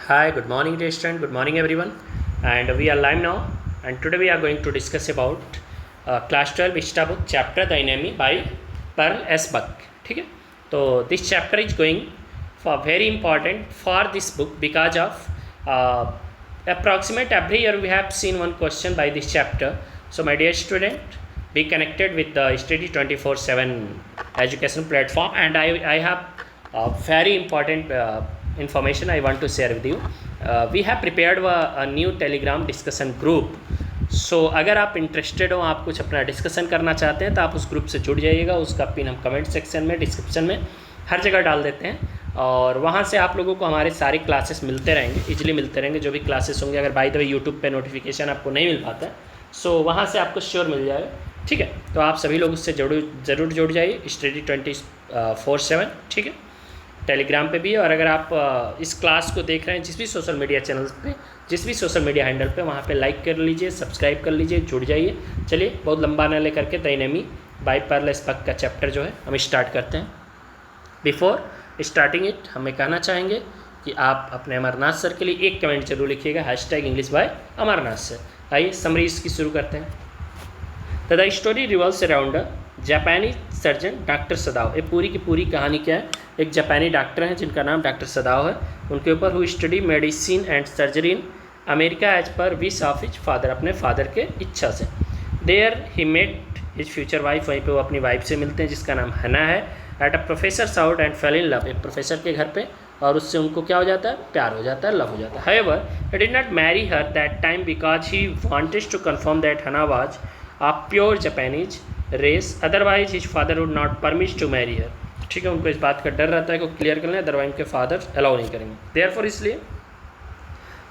Hi, good morning, dear student. Good morning, everyone. And we are live now. And today we are going to discuss about class 12 Vista book chapter The Enemy by Pearl S. Buck. ठीक है. तो this chapter is going for very important for this book because of approximate every year we have seen one question by this chapter. So my dear student, be connected with the Study 24/7 education platform, and I have very important information I want to share with you. We have prepared a new Telegram discussion group. सो अगर आप interested हो, आप कुछ अपना discussion करना चाहते हैं तो आप उस ग्रुप से जुड़ जाइएगा. उसका पिन हम कमेंट सेक्शन में, डिस्क्रिप्शन में हर जगह डाल देते हैं, और वहाँ से आप लोगों को हमारे सारे क्लासेस मिलते रहेंगे, इजीली मिलते रहेंगे. जो भी क्लासेस होंगे, अगर बाय द वे यूट्यूब पे नोटिफिकेशन आपको नहीं मिल पाता है, सो वहाँ से आपको श्योर मिल जाएगा. ठीक है, तो आप सभी लोग उससे ज़रूर जुड़ जाइए. स्टडी 24/7 ठीक है, टेलीग्राम पे भी है. और अगर आप इस क्लास को देख रहे हैं जिस भी सोशल मीडिया चैनल्स पे, जिस भी सोशल मीडिया हैंडल पे, वहाँ पे लाइक कर लीजिए, सब्सक्राइब कर लीजिए, जुड़ जाइए. चलिए, बहुत लंबा न लेकर के the enemy by Pearl S Buck का चैप्टर जो है हम स्टार्ट करते हैं. बिफोर स्टार्टिंग इट, हमें कहना चाहेंगे कि आप अपने अमरनाथ सर के लिए एक कमेंट जरूर लिखिएगा, #English by अमरनाथ सर. आइए समरी इसकी शुरू करते हैं. The story revolves around Japanese surgeon doctor सदाव. ये पूरी की पूरी कहानी क्या है? एक जापानी डॉक्टर हैं जिनका नाम डॉक्टर सदाव है. उनके ऊपर who study medicine and surgery in America as per wish of his father, अपने फादर के इच्छा से. There he met his future wife, वहीं पे वो अपनी वाइफ से मिलते हैं जिसका नाम हना है. At a professor house and fell in love, एक प्रोफेसर के घर पे, और उससे उनको क्या हो जाता है? प्यार हो जाता है, लव हो जाता है. However he did not marry her that time because he wanted to confirm that Hana was a pure Japanese race, otherwise his father would not permit to marry her. ठीक है, उनको इस बात का डर रहता है कि क्लियर कर लें, अदरवाइज उनके फादर अलाउ नहीं करेंगे. देयरफॉर इसलिए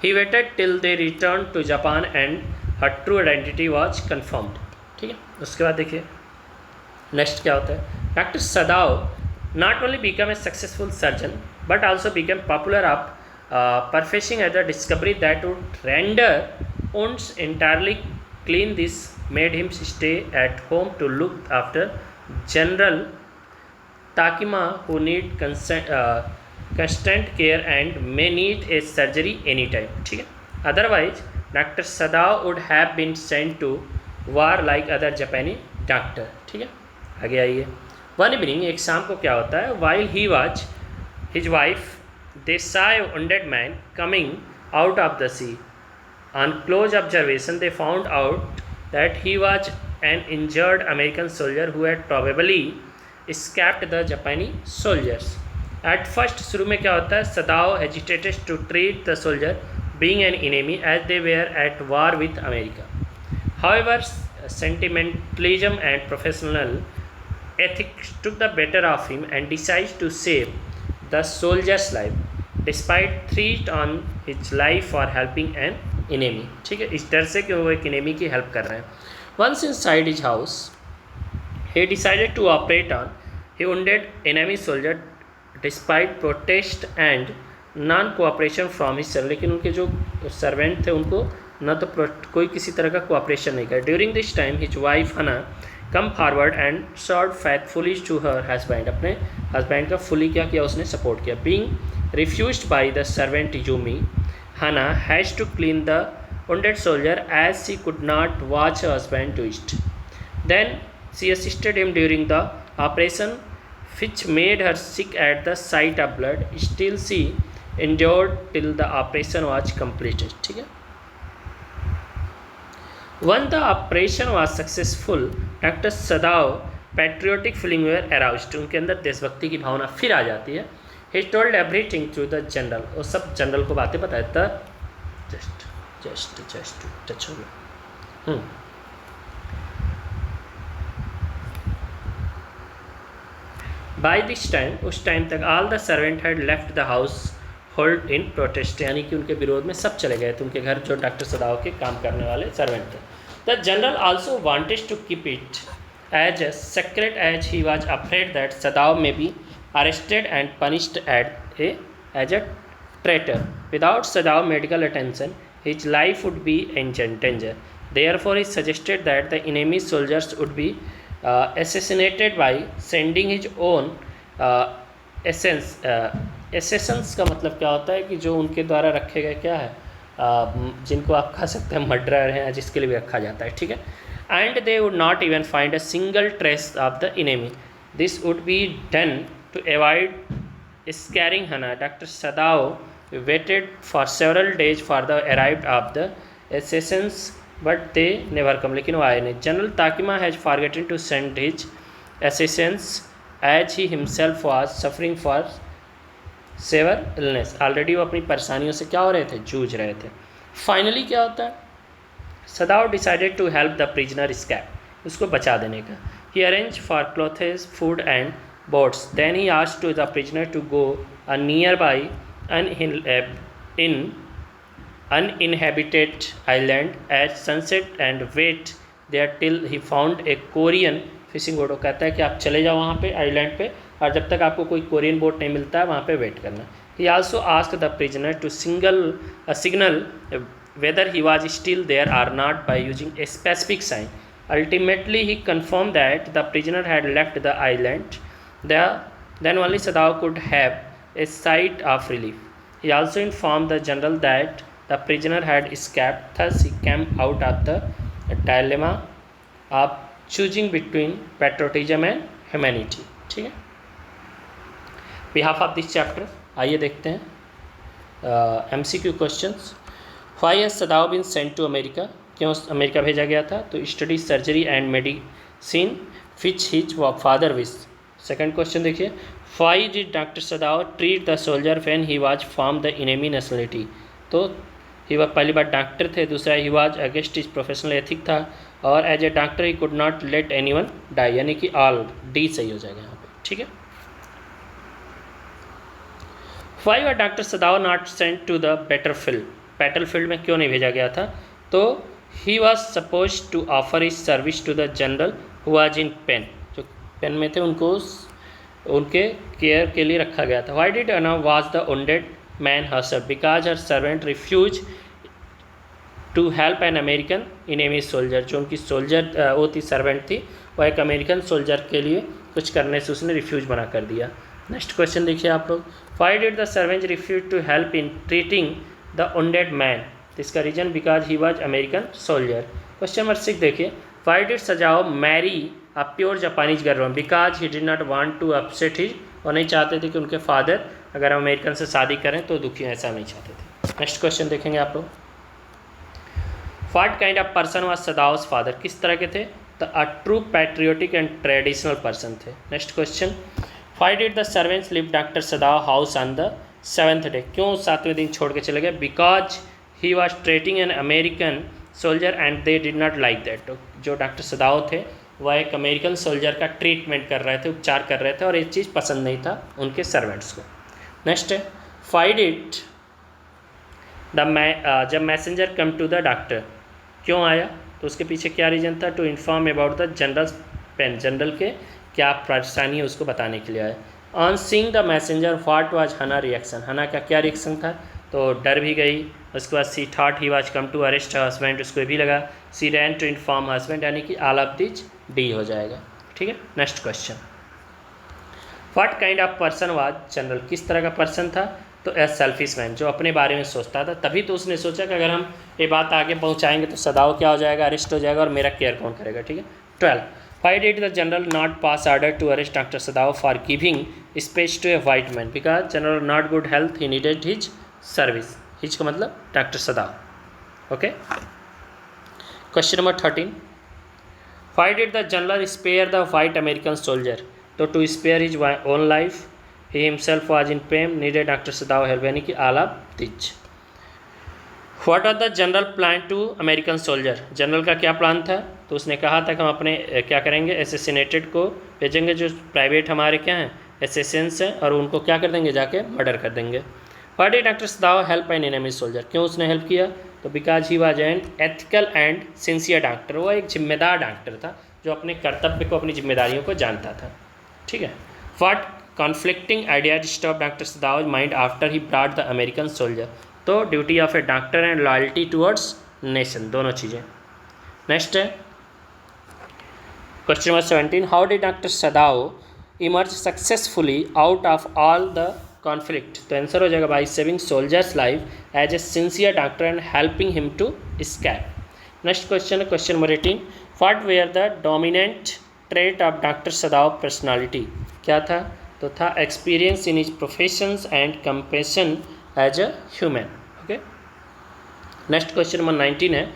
he waited till they return to Japan and her true identity was confirmed. ठीक है, उसके बाद देखिए नेक्स्ट क्या होता है. Doctor Sadao not only become a successful surgeon but also become popular of perfecting as the discovery that would render wounds entirely clean. This made him stay at home to look after General Takima, who need constant care and may need a surgery anytime. ठीक है, otherwise Dr. Sadao would have been sent to war like other Japanese doctor. ठीक है, आगे आइए. One evening, एक शाम को क्या होता है? While he was his wife, they saw a wounded man coming out of the sea. On close observation, they found out that he was an injured American soldier who had probably escaped the Japanese soldiers. At first, शुरू में क्या होता है? Sadao hesitated to treat the soldier being an enemy as they were at war with America. However, sentimentalism and professional ethics took the better of him and decided to save the soldier's life, despite threat on his life for helping an enemy. ठीक है, इस डर से कि वो एक enemy की help कर रहे हैं. Once inside his house, he decided to operate on a wounded enemy soldier despite protest and non-cooperation from his servant. लेकिन उनके जो सर्वेंट थे उनको न तो कोई किसी तरह का कोऑपरेशन नहीं किया. During this time, his wife Hana come forward and served faithfully to her husband. अपने हस्बैंड का फुली क्या किया? उसने सपोर्ट किया. Being refused by the servant Yumi, Hana has to clean the wounded soldier as she could not watch her husband do it. Then she assisted him during the operation, which made her sick at the sight of blood. Still she endured till the operation was completed. ठीक है, when the operation was successful, Dr. Sadao patriotic feeling were aroused. उनके अंदर देशभक्ति की भावना फिर आ जाती है. He told everything to the general. वो सब जनरल को बातें बताया था. just touch हो गया. By this time, उस टाइम तक all the servant had left the house hold in protest. यानी कि उनके विरोध में सब चले गए थे. उनके घर जो डॉक्टर सदाव के काम करने वाले सर्वेंट थे. The general also wanted to keep it as a secret as he was afraid that Sadao may be arrested and punished as a traitor. Without Sadao medical attention, his life would be in danger. Therefore, he suggested that the enemy soldiers would be assassinated by sending his own Assassin's का मतलब क्या होता है कि जो उनके द्वारा रखे गए क्या है, जिनको आप कह सकते हैं मर्डरर हैं, जिसके लिए भी रखा जाता है, ठीक है। And they would not even find a single trace of the enemy, this would be done to avoid scaring Hannah. Dr. Sadao waited for several days for the arrival of the assassins, but they never come. लेकिन वो आए नहीं. General Takima has forgotten to send his assassins as he himself was suffering for severe illness. Already वो अपनी परेशानियों से क्या हो रहे थे, जूझ रहे थे. Finally क्या होता है, Sadao decided to help the prisoner escape, उसको बचा देने का. He arranged for clothes, food and boats. Then he asked to the prisoner to go a nearby uninhabited island at sunset and wait there till he found a Korean fishing boat. वो कहता है कि आप चले जाओ वहाँ पे island पे, और जब तक आपको कोई कोरियन बोट नहीं मिलता है वहाँ पे वेट करना. He also asked the prisoner to signal whether he was still there or not by using a specific sign. Ultimately he confirmed that the prisoner had left the island. Then only Sadao could have a sight of relief. He also informed the general that the prisoner had escaped. Thus he came out of the dilemma of choosing between patriotism and humanity. ठीक है. Behalf of this chapter, आइए देखते हैं MCQ questions. Why has Sadao been sent to America? क्यों America भेजा गया था? तो study surgery and medicine which his father wished. Second question देखिए, why did doctor Sadao treat the soldier when he was from the enemy nationality. तो ही वह पहली बार डॉक्टर थे, दूसरा he was against his professional ethic था, और as a doctor he could not let anyone die, यानी कि ऑल डी सही हो जाएगा यहाँ पे, ठीक है. Why were doctor Sadao not sent to the battlefield में क्यों नहीं भेजा गया था? तो he was suppose to offer his service to the general who was in pain, pain में थे, उनको उनके केयर के लिए रखा गया था. Why did Hana wash the wounded man herself? Because her servant refuse to help an American enemy soldier. जो उनकी सोल्जर वो थी, सर्वेंट थी, वह एक अमेरिकन सोल्जर के लिए कुछ करने से उसने रिफ्यूज बना कर दिया. नेक्स्ट क्वेश्चन देखिए आप लोग, why did the servant refuse to help in treating the wounded man? इसका reason because he was American soldier. Question number 6 देखिए, why did Sadao marry a pure Japanese girl? Because he did not want to upset his, और नहीं चाहते थे कि उनके father अगर American से शादी करें तो दुखी, ऐसा नहीं चाहते थे. नेक्स्ट क्वेश्चन देखेंगे आप लोग, what kind of person was Sadao's father? किस तरह के थे? तो a true patriotic and traditional person थे. Next question, why did the servants leave doctor Sadao house on the 7th day? क्यों 7वें दिन छोड़ के चले गए? Because he was treating an American soldier and they did not like that. जो doctor Sadao थे वह एक अमेरिकन सोल्जर का ट्रीटमेंट कर रहे थे, उपचार कर रहे थे, और ये चीज़ पसंद नहीं था उनके सर्वेंट्स को. नेक्स्ट है, फाइड इट जब messenger come to the doctor, क्यों आया? तो उसके पीछे क्या रीज़न था? To inform about the general pain, general के क्या परेशानी है उसको बताने के लिए आया. On seeing the messenger what was Hannah reaction? Hannah का क्या रिएक्शन था? तो डर भी गई. उसके बाद she thought he was come to arrest husband, उसको भी लगा. She ran to inform husband, यानी कि ऑल ऑफ दिस डी हो जाएगा, ठीक है. Next question, what kind of person was general? किस तरह का पर्सन था? तो ए सेल्फिश मैन, जो अपने बारे में सोचता था. तभी तो उसने सोचा कि अगर हम ये बात आगे पहुंचाएंगे तो सदाओ क्या हो जाएगा, अरेस्ट हो जाएगा, और मेरा केयर कौन करेगा, ठीक है. 12, why did the general not pass order to arrest doctor Sadao for giving space to a white man? Because general not good health, he needed his service. His का मतलब doctor Sadao, okay. Question number 13, why did the general spare the white American soldier? तो to spare his own life, he himself was in pain, needed doctor Sadao help, यानी कि all of this. What are the general plan to American soldier? General का क्या plan था? तो उसने कहा था कि हम अपने क्या करेंगे, एसेसिनेटेड को भेजेंगे, जो प्राइवेट हमारे क्या हैं, एसेसेंस हैं, और उनको क्या कर देंगे, जाके मर्डर कर देंगे. Why did doctor Sadao help an enemy soldier? क्यों उसने हेल्प किया? तो because he was an ethical and sincere doctor. वो एक जिम्मेदार डॉक्टर था जो अपने कर्तव्य को, अपनी जिम्मेदारियों को जानता था, ठीक है. What conflicting idea disturb doctor Sadao's mind after he brought the American soldier? तो duty of a doctor and loyalty towards nation, दोनों चीज़ें. नेक्स्ट है question number 17, how did doctor Sadao emerge successfully out of all the conflict, तो answer हो जाएगा by saving soldier's life as a sincere doctor and helping him to escape. Next question है question number 18, what were the dominant trait of doctor Sadao personality, क्या था, तो था experience in his professions and compassion as a human. Okay, next question number 19 है,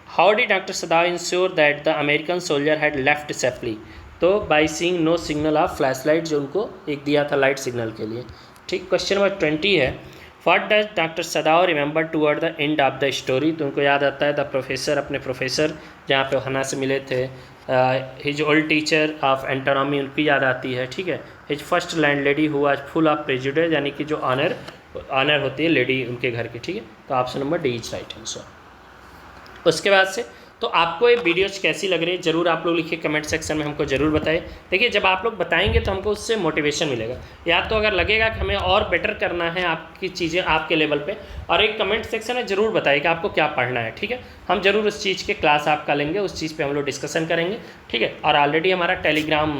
how did doctor Sadao ensure that the American soldier had left safely, तो by seeing no signal of flash light, जो उनको एक दिया था light signal के लिए। ठीक, क्वेश्चन नंबर 20 है, what does doctor सदाव remember toward the end of the story, तो उनको याद आता है द प्रोफेसर, अपने प्रोफेसर जहाँ पे हना से मिले थे, हिज ओल्ड टीचर ऑफ एंटोनॉमी उनकी याद आती है। ठीक है, his first land lady who was full of prejudice, यानी कि जो ऑनर होती है लेडी उनके घर की। ठीक है, तो option number D is right answer. उसके बाद से तो आपको ये वीडियोज कैसी लग रही है ज़रूर आप लोग लिखिए कमेंट सेक्शन में, हमको ज़रूर बताइए। देखिए जब आप लोग बताएंगे तो हमको उससे मोटिवेशन मिलेगा, या तो अगर लगेगा कि हमें और बेटर करना है आपकी चीज़ें आपके लेवल पे, और एक कमेंट सेक्शन में ज़रूर बताइए कि आपको क्या पढ़ना है। ठीक है, हम ज़रूर उस चीज़ के क्लास आपका लेंगे, उस चीज़ पर हम लोग डिस्कशन करेंगे। ठीक है, और ऑलरेडी हमारा टेलीग्राम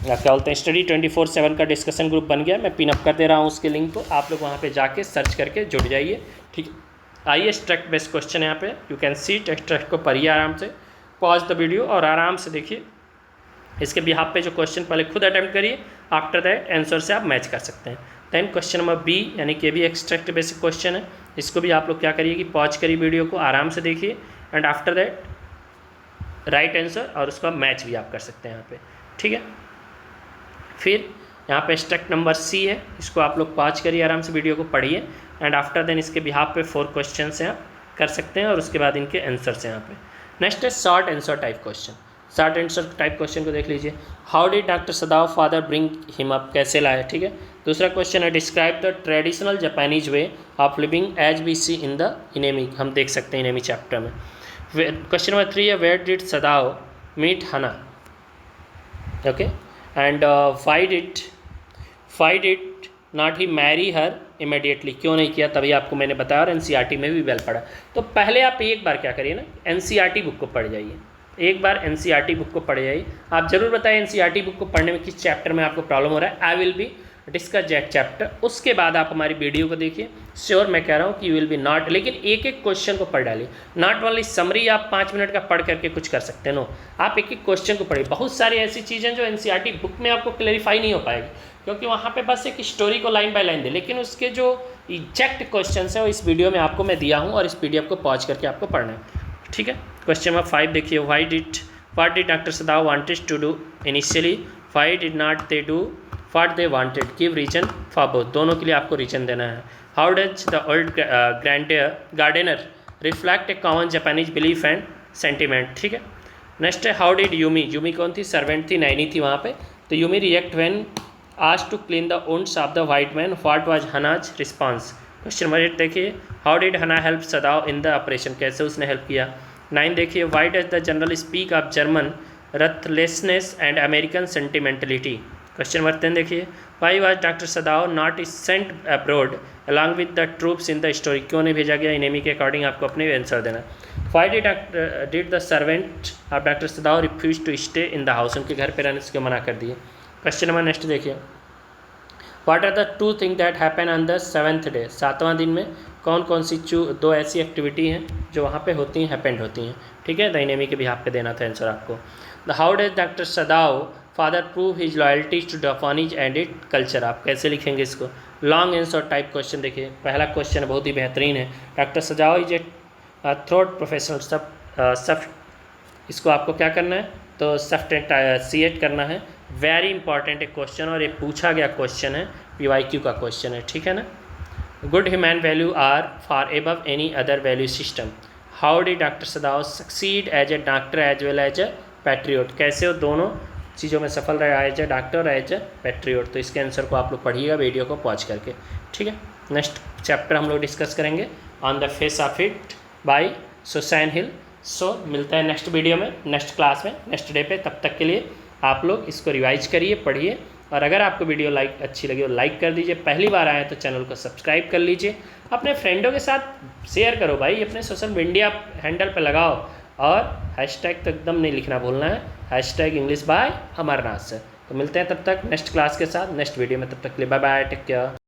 क्या बोलते हैं स्टडी 24/7 का डिस्कशन ग्रुप बन गया, मैं पिनअप कर दे रहा हूँ उसके लिंक को, आप लोग वहाँ पे जाके सर्च करके जुड़ जाइए। ठीक है, आइए स्ट्रक्ट बेस्ड क्वेश्चन यहाँ पे, यू कैन सी स्ट्रक्ट को पढ़िए आराम से, पॉज द वीडियो और आराम से देखिए। इसके बिहाफ पे जो क्वेश्चन पहले खुद अटेम्प्ट करिए, आफ्टर दैट आंसर से आप मैच कर सकते हैं। देन क्वेश्चन नंबर बी, यानी कि भी एक्सट्रैक्ट बेसिक क्वेश्चन है, इसको भी आप लोग क्या करिए कि पॉज करिए वीडियो को, आराम से देखिए and after that right answer और उसका मैच भी आप कर सकते हैं यहाँ पे। ठीक है, फिर यहाँ पे स्ट्रक्ट नंबर सी है, इसको आप लोग पॉज करिए, आराम से वीडियो को पढ़िए एंड आफ्टर देन इसके बिहाफ पे 4 क्वेश्चन हैं आप कर सकते हैं और उसके बाद इनके आंसर्स हैं यहाँ पे। नेक्स्ट है short answer type question. Short answer type question को देख लीजिए, how did doctor Sadao father bring him up, कैसे लाए। ठीक है, दूसरा क्वेश्चन है describe the traditional Japanese way of living as we see in the enemy, हम देख सकते हैं इनेमी चैप्टर में। क्वेश्चन नंबर 3 है where did Sadao meet Hannah, okay, and why did not he marry her immediately, क्यों नहीं किया, तभी आपको मैंने बताया और एनसीईआरटी में भी वेल पढ़ा। तो पहले आप एक बार क्या करिए ना, एनसीईआरटी बुक को पढ़ जाइए, एक बार एनसीईआरटी बुक को पढ़ जाइए। आप जरूर बताइए एनसीईआरटी बुक को पढ़ने में किस चैप्टर में आपको प्रॉब्लम हो रहा है, I will be discuss that chapter. उसके बाद आप हमारी वीडियो को देखिए, श्योर मैं कह रहा हूँ कि यू विल बी नॉट, लेकिन एक एक क्वेश्चन को पढ़ डालिए, नॉट ओनली समरी आप 5 मिनट का पढ़ करके कुछ कर सकते हैं, नो, आप एक एक क्वेश्चन को पढ़िए। बहुत सारी ऐसी चीज़ें जो एनसीईआरटी बुक में आपको क्लेरिफाई नहीं हो पाएगी, क्योंकि वहाँ पे बस एक स्टोरी को लाइन बाय लाइन दे, लेकिन उसके जो एग्जैक्ट क्वेश्चन है वो इस वीडियो में आपको मैं दिया हूँ और इस पीडीएफ को पॉज करके आपको पढ़ना है। ठीक है, क्वेश्चन नंबर 5 देखिए, what did doctor Sadao wanted to do initially, why did not they do what they wanted, give reason for both, दोनों के लिए आपको रीजन देना है। How does the old gardener reflect a common Japanese belief and sentiment. ठीक है, next है how did Yumi कौन थी, सर्वेंट थी, नैनी थी वहाँ पे, तो Yumi react when asked to clean the wounds of the white man, what was Hana's response। Question number 8 देखिए, how did Hana help Sadao in the operation, कैसे उसने हेल्प किया। 9 देखिए, why does the general speak of German ruthlessness and American sentimentality. Question number 10 देखिए, why was doctor Sadao not sent abroad along with the troops in the story, क्यों नहीं भेजा गया, enemy के अकॉर्डिंग आपको अपने आंसर देना। Why did the servant of doctor Sadao refuse to stay in the house, उनके घर पर रहने से मना कर दिए। क्वेश्चन नंबर नेक्स्ट देखिए, what are the 2 thing that happen on the 7th day, 7वां दिन में कौन कौन सी 2 ऐसी एक्टिविटी हैं जो वहाँ पे होती हैं, हैपेंड होती हैं। ठीक है, द इनेमी के बिहाफ पे देना था आंसर आपको। The how does doctor Sadao father prove his loyalty to Japanese and it culture, आप कैसे लिखेंगे इसको। लॉन्ग आंसर टाइप क्वेश्चन देखिए, पहला क्वेश्चन बहुत ही बेहतरीन है, doctor सदाव is a throat professional, सब इसको आपको क्या करना है, तो सब्सटेंशिएट करना है, वेरी इंपॉर्टेंट एक क्वेश्चन और ये पूछा गया क्वेश्चन है, PYQ का क्वेश्चन है। ठीक है ना, good human value are far above any other value system, how did doctor Sadao succeed as a doctor as well as a patriot, कैसे वो दोनों चीज़ों में सफल रहा, एज ए डॉक्टर और एज ए पैट्रियोट। तो इसके आंसर को आप लोग पढ़िएगा वीडियो को पॉज करके। ठीक है, नेक्स्ट चैप्टर हम लोग डिस्कस करेंगे on the face of it by Susan Hill. So मिलता है नेक्स्ट वीडियो में, नेक्स्ट क्लास में, नेक्स्ट डे पे। तब तक के लिए आप लोग इसको रिवाइज करिए, पढ़िए, और अगर आपको वीडियो अच्छी लगी तो लाइक कर दीजिए, पहली बार आए तो चैनल को सब्सक्राइब कर लीजिए, अपने फ्रेंडों के साथ शेयर करो भाई, अपने सोशल मीडिया हैंडल पे लगाओ, और हैशटैग तो एकदम नहीं लिखना भूलना है, hashtag English by Amarnath sir. तो मिलते हैं तब तक नेक्स्ट क्लास के साथ, नेक्स्ट वीडियो में। तब तक के लिए बाय बाय, टेक केयर।